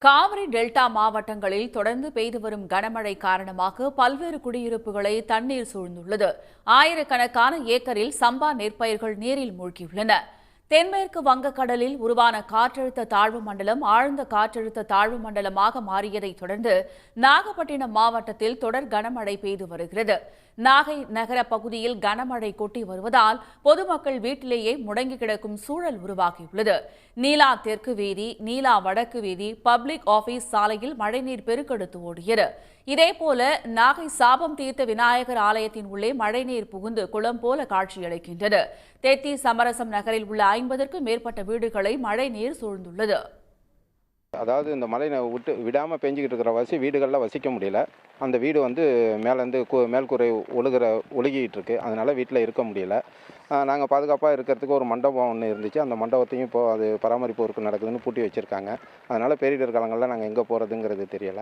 Kaveri delta மாவட்டங்களில் தொடர்ந்து பெய்து வரும் கனமழை காரணமாக பல்வேறு குடியிருப்புகளை தண்ணீர் சூழ்ந்துள்ளது. ஆயிரக்கணக்கான ஏக்கரில் சம்பா நெற்பயிர்கள் நீரில் மூழ்கியுள்ளன. தென்மேற்கு வங்கக்கடலில் உருவான காற்றழுத்த தாழ்வு மண்டலம் ஆழ்ந்த காற்றழுத்த தாழ்வு மண்டலமாக மாறியதைத் தொடர்ந்து நாகப்பட்டினம் மாவட்டத்தில் தொடர் கனமழை பெய்து வருகிறது. நாகை நகர பகுதியில் கனமழை கொட்டி வருவதால் பொதுமக்கள் வீட்டிலேயே முடங்கி கிடக்கும் சூழல் உருவாகியுள்ளது. நீலா தெற்கு வீதி, நீலா வடக்கு வீதி, பப்ளிக் ஆபீஸ் சாலையில் மழைநீர் பெருக்கெடுத்து ஓடியது. இதேபோல நாகை சாபம் தீர்த்த விநாயகர் ஆலயத்தின் உள்ளே மழைநீர் புகுந்து குளம் போல காட்சியளிக்கின்றது. தெத்தி சமரசம் நகரில் உள்ள 50க்கும் மேற்பட்ட வீடுகளை மழைநீர் சூழ்ந்துள்ளது. அதாவது இந்த மழை விடாமல் பெஞ்சிக்கிட்டு இருக்கிற வீடுகளில் வசிக்க முடியல. அந்த வீடு மேலேருந்து மேல்கூரை ஒழுகிட்டு இருக்கு. அதனால் வீட்டில் இருக்க முடியல. நாங்கள் பாதுகாப்பாக இருக்கிறதுக்கு ஒரு மண்டபம் ஒன்று இருந்துச்சு. அந்த மண்டபத்தையும் இப்போ அது பராமரிப்பு ஒர்க் நடக்குதுன்னு பூட்டி வச்சுருக்காங்க. அதனால் பேரிடர் காலங்களில் நாங்கள் எங்கே போகிறதுங்கிறது தெரியலை.